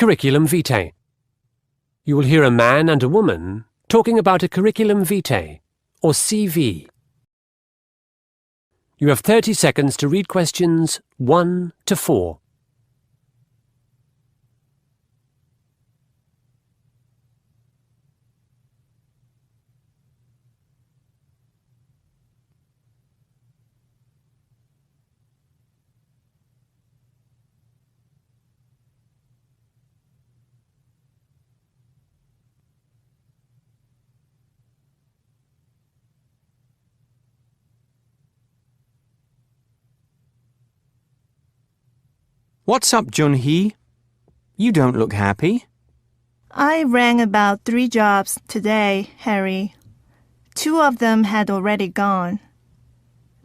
Curriculum vitae. You will hear a man and a woman talking about a curriculum vitae, or CV. You have 30 seconds to read questions 1 to 4. What's up, Jun-hee? You don't look happy. I rang about 3 jobs today, Harry. 2 of them had already gone.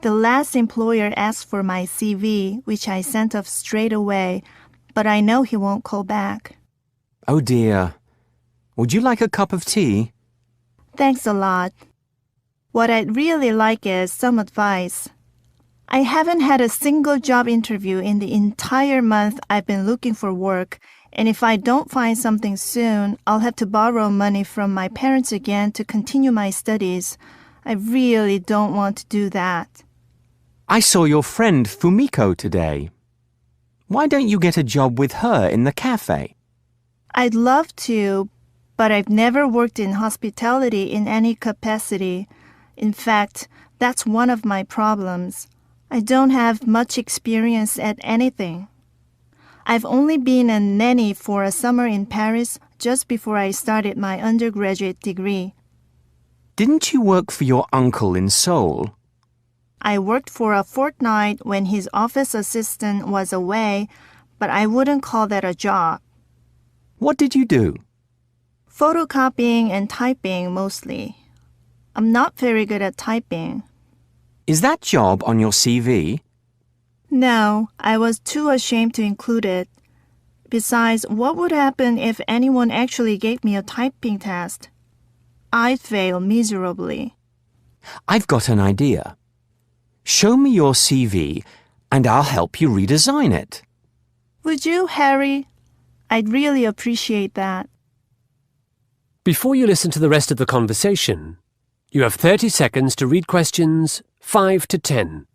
The last employer asked for my CV, which I sent off straight away, but I know he won't call back. Oh dear. Would you like a cup of tea? Thanks a lot. What I'd really like is some advice. I haven't had a single job interview in the entire month I've been looking for work, and if I don't find something soon, I'll have to borrow money from my parents again to continue my studies. I really don't want to do that. I saw your friend Fumiko today. Why don't you get a job with her in the cafe? I'd love to, but I've never worked in hospitality in any capacity. In fact, that's one of my problems. I don't have much experience at anything. I've only been a nanny for a summer in Paris just before I started my undergraduate degree. Didn't you work for your uncle in Seoul? I worked for a fortnight when his office assistant was away, but I wouldn't call that a job. What did you do? Photocopying and typing mostly. I'm not very good at typing. Is that job on your CV? No, I was too ashamed to include it. Besides, what would happen if anyone actually gave me a typing test? I'd fail miserably. I've got an idea. Show me your CV and I'll help you redesign it. Would you, Harry? I'd really appreciate that. Before you listen to the rest of the conversation, you have 30 seconds to read questions 5 to 10.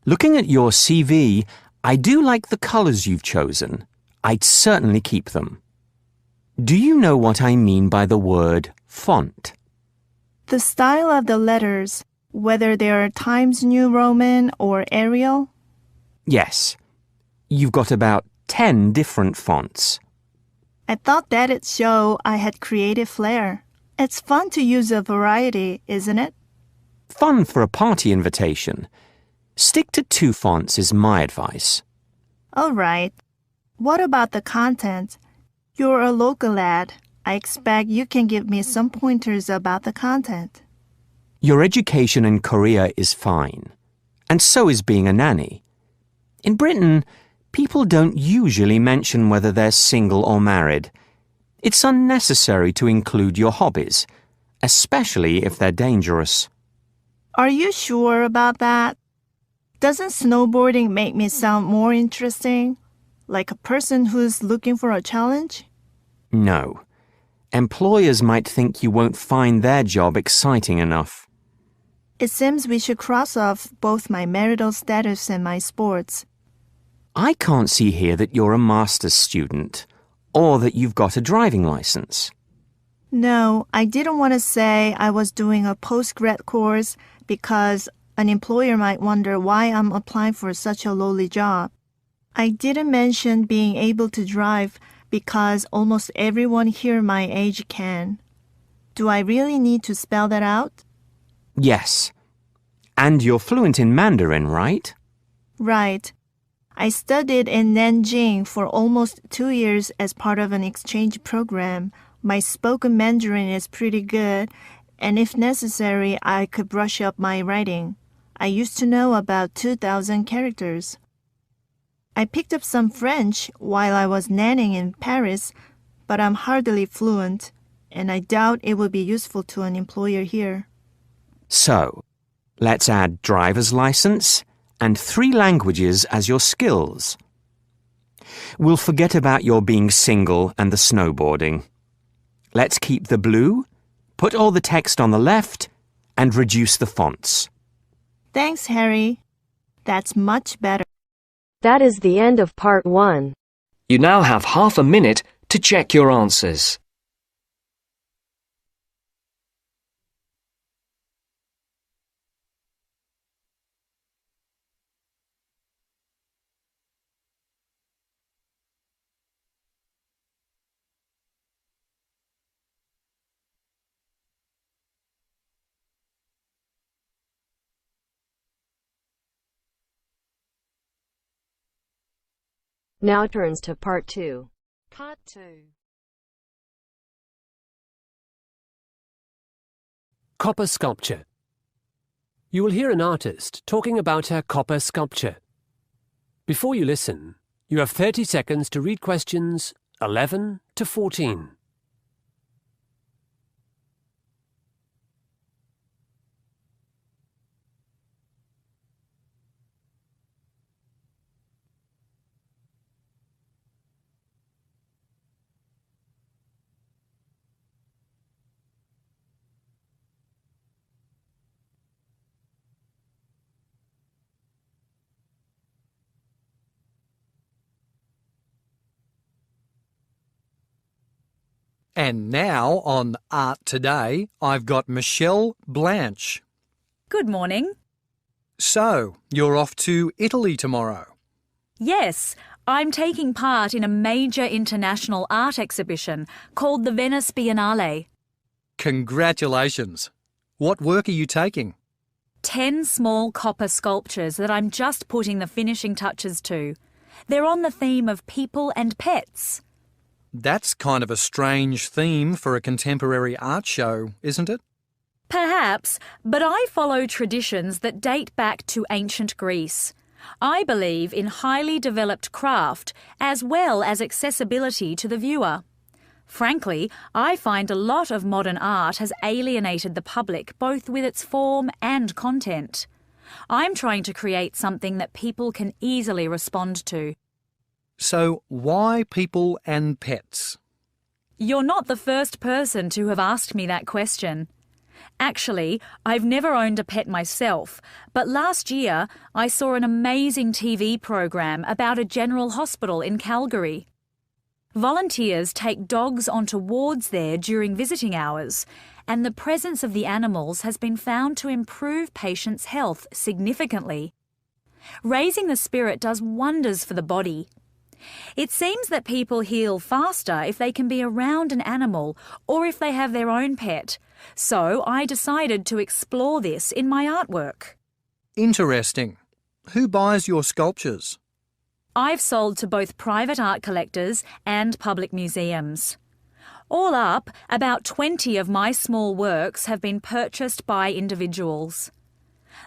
Looking at your CV, I do like the colours you've chosen. I'd certainly keep them. Do you know what I mean by the word font? The style of the letters, whether they are Times New Roman or Arial? Yes. You've got about 10 different fonts. I thought that'd show I had creative flair. It's fun to use a variety, isn't it? Fun for a party invitation. Stick to 2 fonts is my advice. All right. What about the content? You're a local lad. I expect you can give me some pointers about the content. Your education in Korea is fine, and so is being a nanny. In Britain, people don't usually mention whether they're single or married. It's unnecessary to include your hobbies, especially if they're dangerous. Are you sure about that? Doesn't snowboarding make me sound more interesting? Like a person who's looking for a challenge? No. Employers might think you won't find their job exciting enough. It seems we should cross off both my marital status and my sports. I can't see here that you're a master's student, or that you've got a driving license. No, I didn't want to say I was doing a post-grad course because an employer might wonder why I'm applying for such a lowly job. I didn't mention being able to drive because almost everyone here my age can. Do I really need to spell that out? Yes. And you're fluent in Mandarin, right? Right. I studied in Nanjing for almost 2 years as part of an exchange program. My spoken Mandarin is pretty good, and if necessary, I could brush up my writing. I used to know about 2,000 characters. I picked up some French while I was nannying in Paris, but I'm hardly fluent, and I doubt it would be useful to an employer here. So, let's add driver's license and 3 languages as your skills. We'll forget about your being single and the snowboarding. Let's keep the blue, put all the text on the left, and reduce the fonts. Thanks, Harry. That's much better. That is the end of part 1. You now have half a minute to check your answers. Now turns to part 2. Part 2. Copper sculpture. You will hear an artist talking about her copper sculpture. Before you listen, you have 30 seconds to read questions 11 to 14. And now on Art Today, I've got Michelle Blanche. Good morning. So, you're off to Italy tomorrow? Yes, I'm taking part in a major international art exhibition called the Venice Biennale. Congratulations. What work are you taking? 10 small copper sculptures that I'm just putting the finishing touches to. They're on the theme of people and pets. That's kind of a strange theme for a contemporary art show, isn't it? Perhaps, but I follow traditions that date back to ancient Greece. I believe in highly developed craft as well as accessibility to the viewer. Frankly, I find a lot of modern art has alienated the public both with its form and content. I'm trying to create something that people can easily respond to. So, why people and pets? You're not the first person to have asked me that question. Actually, I've never owned a pet myself, but last year I saw an amazing TV program about a general hospital in Calgary. Volunteers take dogs onto wards there during visiting hours, and the presence of the animals has been found to improve patients' health significantly. Raising the spirit does wonders for the body. It seems that people heal faster if they can be around an animal or if they have their own pet, so I decided to explore this in my artwork. Interesting. Who buys your sculptures? I've sold to both private art collectors and public museums. All up, about 20 of my small works have been purchased by individuals.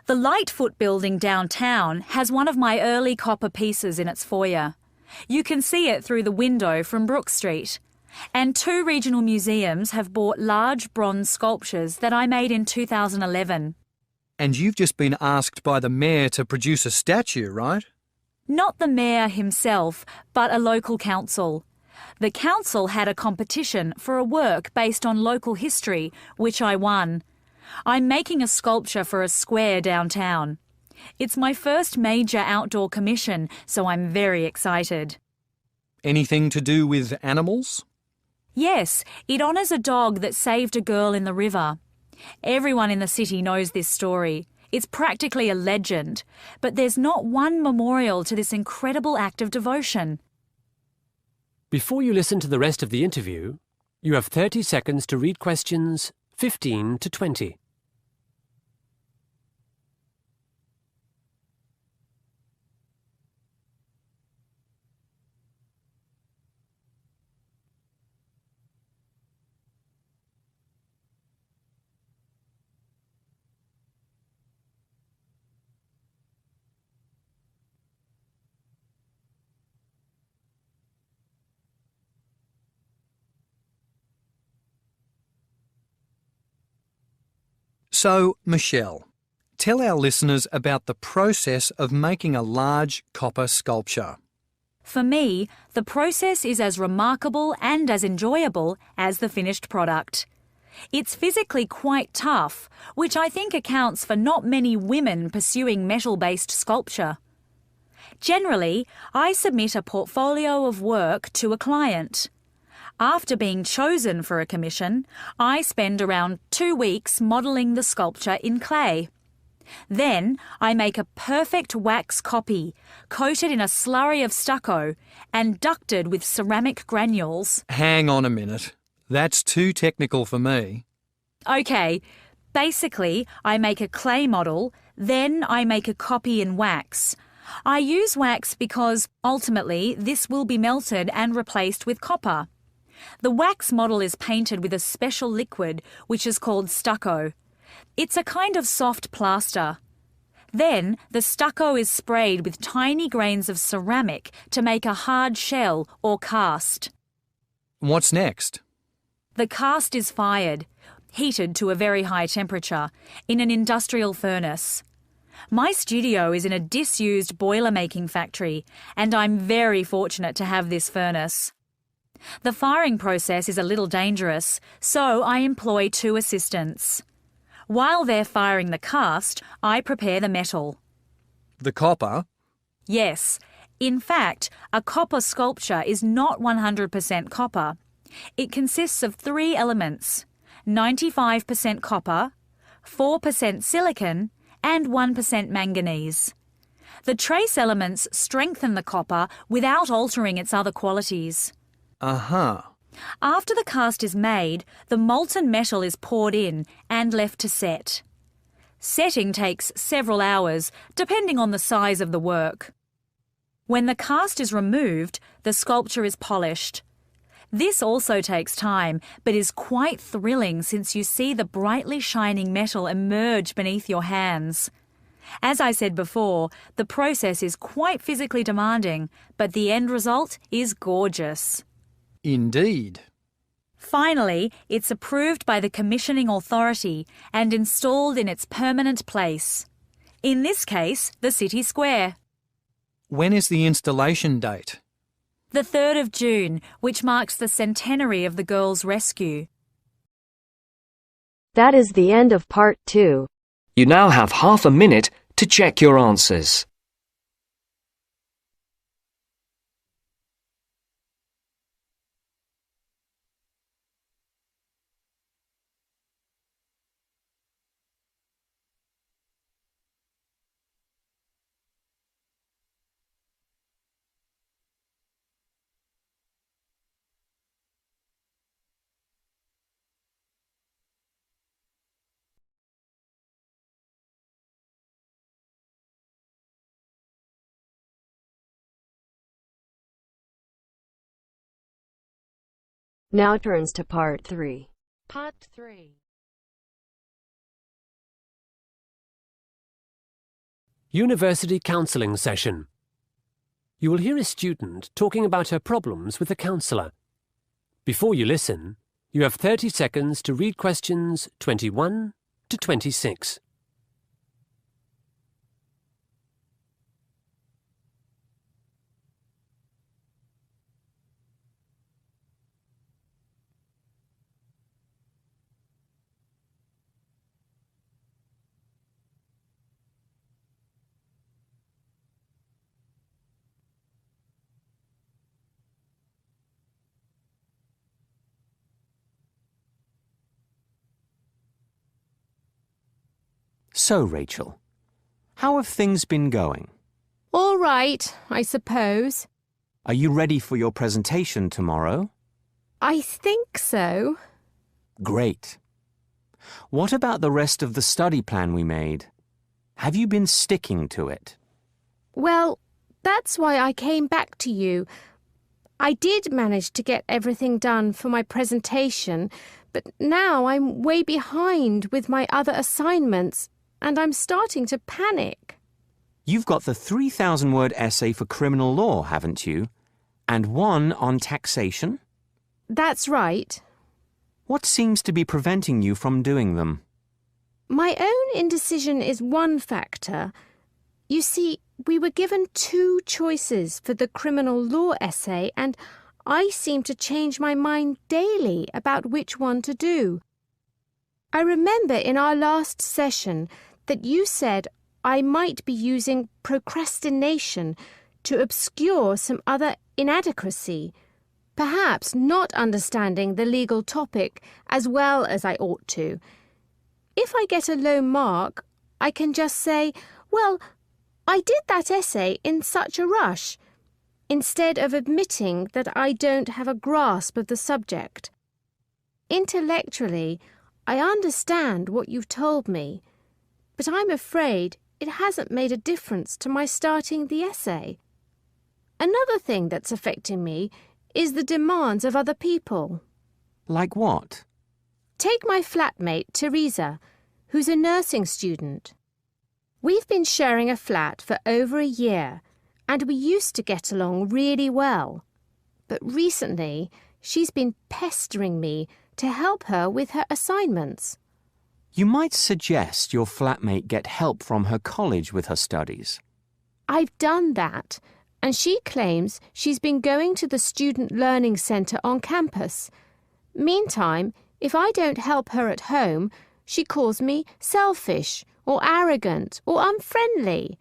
The Lightfoot building downtown has one of my early copper pieces in its foyer. You can see it through the window from Brook Street. And 2 regional museums have bought large bronze sculptures that I made in 2011. And you've just been asked by the mayor to produce a statue, right? Not the mayor himself, but a local council. The council had a competition for a work based on local history, which I won. I'm making a sculpture for a square downtown. It's my first major outdoor commission, so I'm very excited. Anything to do with animals? Yes, it honours a dog that saved a girl in the river. Everyone in the city knows this story. It's practically a legend, but there's not one memorial to this incredible act of devotion. Before you listen to the rest of the interview, you have 30 seconds to read questions 15 to 20. So, Michelle, tell our listeners about the process of making a large copper sculpture. For me, the process is as remarkable and as enjoyable as the finished product. It's physically quite tough, which I think accounts for not many women pursuing metal-based sculpture. Generally, I submit a portfolio of work to a client. After being chosen for a commission, I spend around 2 weeks modelling the sculpture in clay. Then I make a perfect wax copy, coated in a slurry of stucco and ducted with ceramic granules. Hang on a minute. That's too technical for me. OK, basically I make a clay model, then I make a copy in wax. I use wax because, ultimately, this will be melted and replaced with copper. The wax model is painted with a special liquid which is called stucco. It's a kind of soft plaster. Then the stucco is sprayed with tiny grains of ceramic to make a hard shell or cast. What's next? The cast is fired, heated to a very high temperature, in an industrial furnace. My studio is in a disused boiler-making factory, and I'm very fortunate to have this furnace. The firing process is a little dangerous, so I employ 2 assistants. While they're firing the cast, I prepare the metal. The copper? Yes. In fact, a copper sculpture is not 100% copper. It consists of 3 elements: 95% copper, 4% silicon, and 1% manganese. The trace elements strengthen the copper without altering its other qualities. Uh-huh. After the cast is made, the molten metal is poured in and left to set. Setting takes several hours, depending on the size of the work. When the cast is removed, the sculpture is polished. This also takes time, but is quite thrilling since you see the brightly shining metal emerge beneath your hands. As I said before, the process is quite physically demanding, but the end result is gorgeous. Indeed. Finally, it's approved by the commissioning authority and installed in its permanent place. In this case, the city square. When is the installation date? The 3rd of June, which marks the centenary of the girls' rescue. That is the end of part 2. You now have half a minute to check your answers. Now turns to part 3. Part 3. University counselling session. You will hear a student talking about her problems with a counsellor. Before you listen, you have 30 seconds to read questions 21 to 26. So, Rachel, how have things been going? All right, I suppose. Are you ready for your presentation tomorrow? I think so. Great. What about the rest of the study plan we made? Have you been sticking to it? Well, that's why I came back to you. I did manage to get everything done for my presentation, but now I'm way behind with my other assignments, and I'm starting to panic. You've got the 3,000-word essay for criminal law, haven't you? And one on taxation? That's right. What seems to be preventing you from doing them? My own indecision is one factor. You see, we were given 2 choices for the criminal law essay, and I seem to change my mind daily about which one to do. I remember in our last session that you said I might be using procrastination to obscure some other inadequacy, perhaps not understanding the legal topic as well as I ought to. If I get a low mark, I can just say, well, I did that essay in such a rush, instead of admitting that I don't have a grasp of the subject. Intellectually, I understand what you've told me, but I'm afraid it hasn't made a difference to my starting the essay. Another thing that's affecting me is the demands of other people. Like what? Take my flatmate, Teresa, who's a nursing student. We've been sharing a flat for over a year, and we used to get along really well. But recently, she's been pestering me to help her with her assignments. You might suggest your flatmate get help from her college with her studies. I've done that, and she claims she's been going to the Student Learning Centre on campus. Meantime, if I don't help her at home, she calls me selfish or arrogant or unfriendly,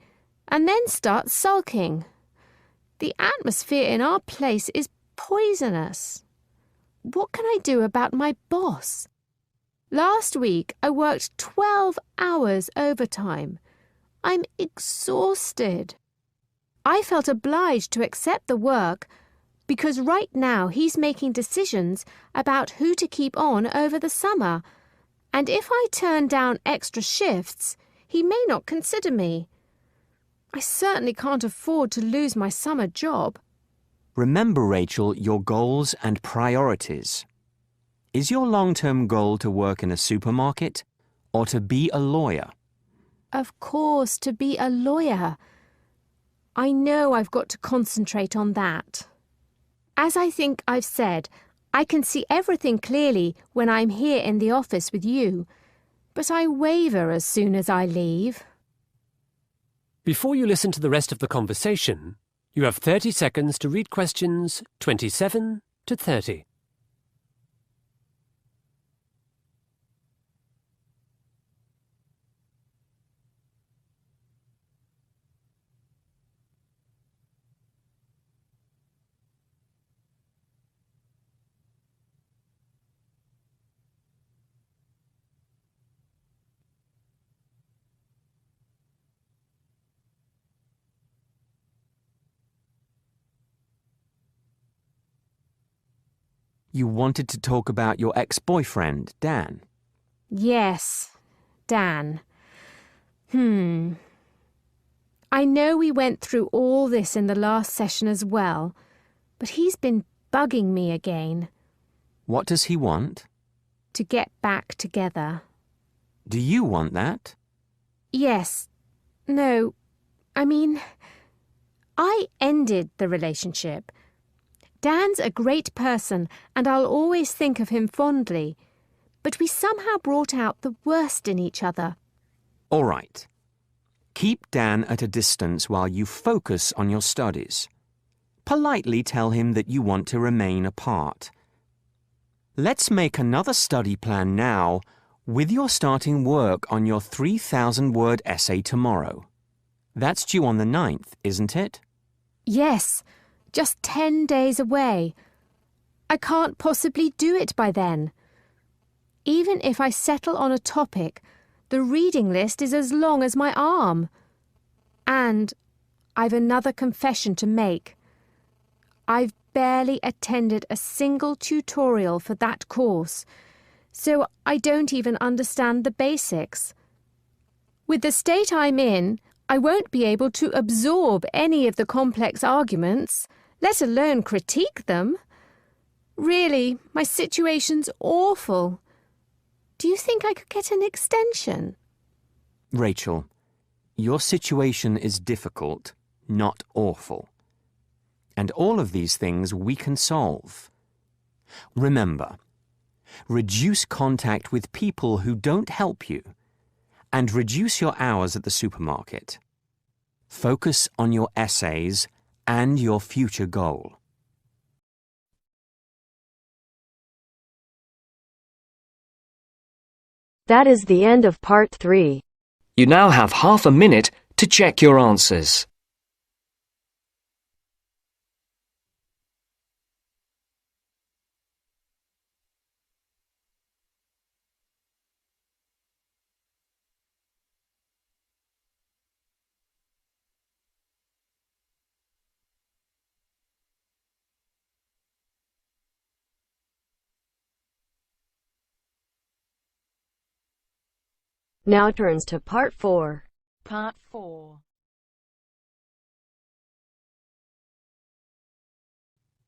and then starts sulking. The atmosphere in our place is poisonous. What can I do about my boss? Last week I worked 12 hours overtime. I'm exhausted. I felt obliged to accept the work because right now he's making decisions about who to keep on over the summer, and if I turn down extra shifts, he may not consider me. I certainly can't afford to lose my summer job. Remember, Rachel, your goals and priorities. Is your long-term goal to work in a supermarket or to be a lawyer? Of course, to be a lawyer. I know I've got to concentrate on that. As I think I've said, I can see everything clearly when I'm here in the office with you, but I waver as soon as I leave. Before you listen to the rest of the conversation, you have 30 seconds to read questions 27 to 30. You wanted to talk about your ex-boyfriend, Dan. Yes, Dan. I know we went through all this in the last session as well, but he's been bugging me again. What does he want? To get back together. Do you want that? Yes. No. I mean, I ended the relationship. Dan's a great person, and I'll always think of him fondly. But we somehow brought out the worst in each other. All right. Keep Dan at a distance while you focus on your studies. Politely tell him that you want to remain apart. Let's make another study plan now, with your starting work on your 3,000-word essay tomorrow. That's due on the 9th, isn't it? Yes. Just 10 days away. I can't possibly do it by then. Even if I settle on a topic, the reading list is as long as my arm. And I've another confession to make. I've barely attended a single tutorial for that course, so I don't even understand the basics. With the state I'm in, I won't be able to absorb any of the complex arguments, let alone critique them. Really, my situation's awful. Do you think I could get an extension? Rachel, your situation is difficult, not awful. And all of these things we can solve. Remember, reduce contact with people who don't help you. and reduce your hours at the supermarket. Focus on your essays and your future goal. That is the end of part 3. You now have half a minute to check your answers. Now turns to part 4. Part 4.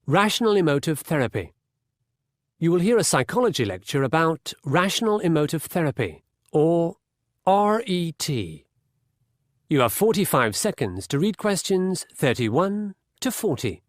Rational Emotive Therapy. You will hear a psychology lecture about Rational Emotive Therapy, or RET. You have 45 seconds to read questions 31 to 40.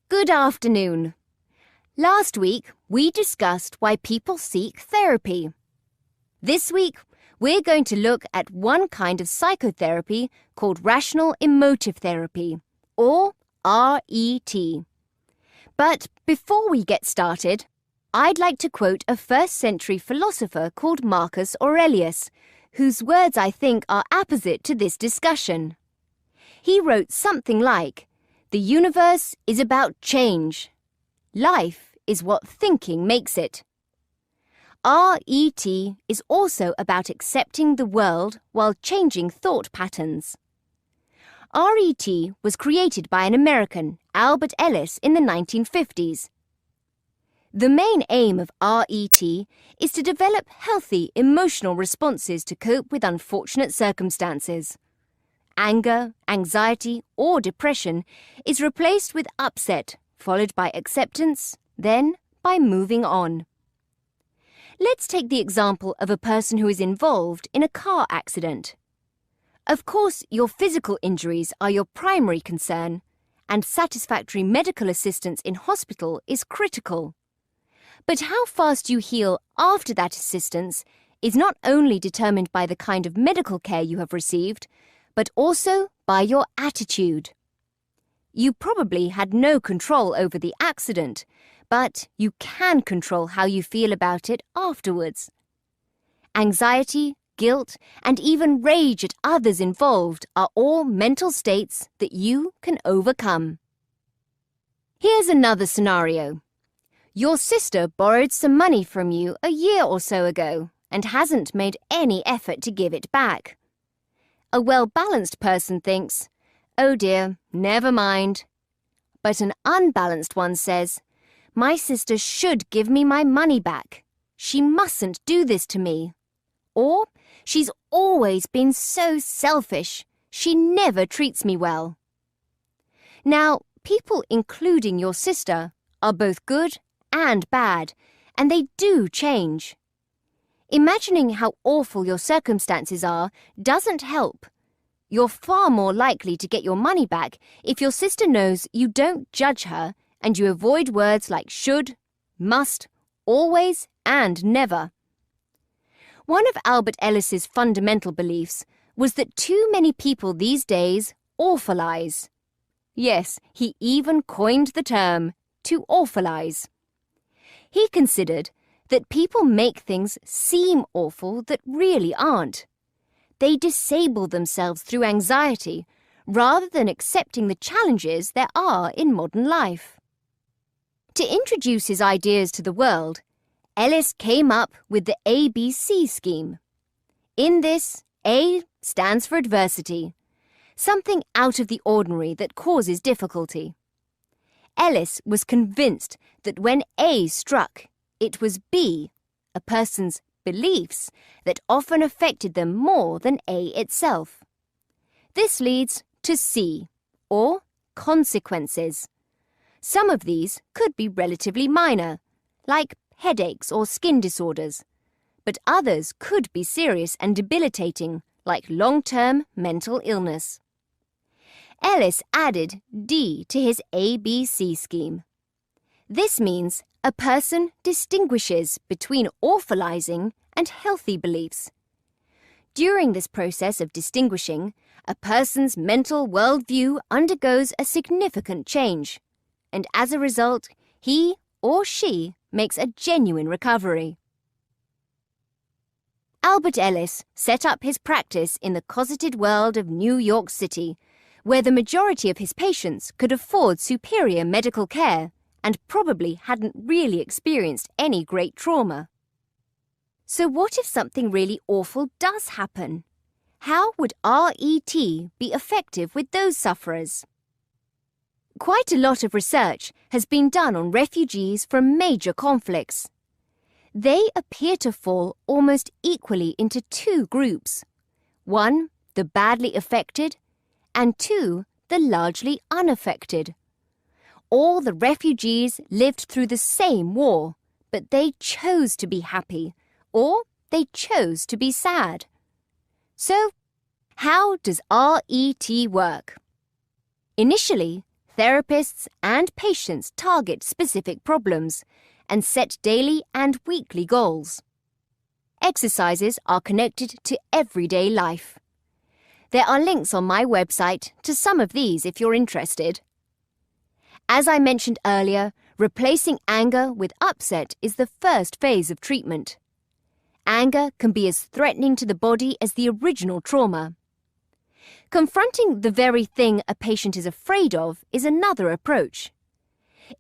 Good afternoon. Last week, we discussed why people seek therapy. This week, we're going to look at one kind of psychotherapy called Rational Emotive Therapy, or RET. But before we get started, I'd like to quote a first-century philosopher called Marcus Aurelius, whose words I think are apposite to this discussion. He wrote something like, "The universe is about change. Life is what thinking makes it." RET is also about accepting the world while changing thought patterns. RET was created by an American, Albert Ellis, in the 1950s. The main aim of RET is to develop healthy emotional responses to cope with unfortunate circumstances. Anger, anxiety, or depression is replaced with upset, followed by acceptance, then by moving on. Let's take the example of a person who is involved in a car accident. Of course, your physical injuries are your primary concern, and satisfactory medical assistance in hospital is critical. But how fast you heal after that assistance is not only determined by the kind of medical care you have received, but also by your attitude. You probably had no control over the accident, but you can control how you feel about it afterwards. Anxiety, guilt, and even rage at others involved are all mental states that you can overcome. Here's another scenario. Your sister borrowed some money from you a year or so ago and hasn't made any effort to give it back. A well-balanced person thinks, "Oh dear, never mind." But an unbalanced one says, "My sister should give me my money back. She mustn't do this to me." Or, "She's always been so selfish. She never treats me well." Now, people, including your sister, are both good and bad, and they do change. Imagining how awful your circumstances are doesn't help. You're far more likely to get your money back if your sister knows you don't judge her and you avoid words like should, must, always, and never. One of Albert Ellis's fundamental beliefs was that too many people these days awfulize. Yes, he even coined the term, to awfulize. He considered that people make things seem awful that really aren't. They disable themselves through anxiety rather than accepting the challenges there are in modern life. To introduce his ideas to the world, Ellis came up with the ABC scheme. In this, A stands for adversity, something out of the ordinary that causes difficulty. Ellis was convinced that when A struck, it was B, a person's beliefs, that often affected them more than A itself. This leads to C, or consequences. Some of these could be relatively minor, like headaches or skin disorders, but others could be serious and debilitating, like long-term mental illness. Ellis added D to his ABC scheme. This means a person distinguishes between awfulizing and healthy beliefs. During this process of distinguishing, a person's mental worldview undergoes a significant change, and as a result, he or she makes a genuine recovery. Albert Ellis set up his practice in the cosseted world of New York City, where the majority of his patients could afford superior medical care and probably hadn't really experienced any great trauma. So what if something really awful does happen? How would RET be effective with those sufferers? Quite a lot of research has been done on refugees from major conflicts. They appear to fall almost equally into two groups. One, the badly affected, and two, the largely unaffected. All the refugees lived through the same war, but they chose to be happy, or they chose to be sad. So, how does RET work? Initially, therapists and patients target specific problems and set daily and weekly goals. Exercises are connected to everyday life. There are links on my website to some of these if you're interested. As I mentioned earlier, replacing anger with upset is the first phase of treatment. Anger can be as threatening to the body as the original trauma. Confronting the very thing a patient is afraid of is another approach.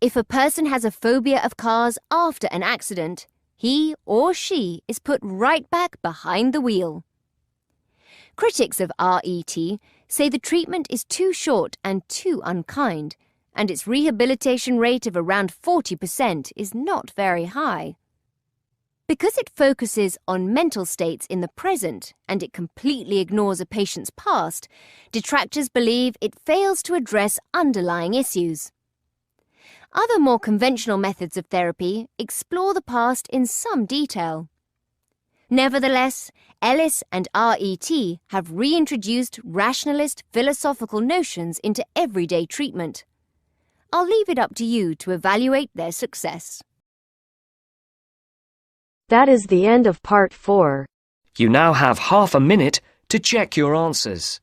If a person has a phobia of cars after an accident, he or she is put right back behind the wheel. Critics of RET say the treatment is too short and too unkind, and its rehabilitation rate of around 40% is not very high. Because it focuses on mental states in the present and it completely ignores a patient's past, detractors believe it fails to address underlying issues. Other more conventional methods of therapy explore the past in some detail. Nevertheless, Ellis and RET have reintroduced rationalist philosophical notions into everyday treatment. I'll leave it up to you to evaluate their success. That is the end of part 4. You now have half a minute to check your answers.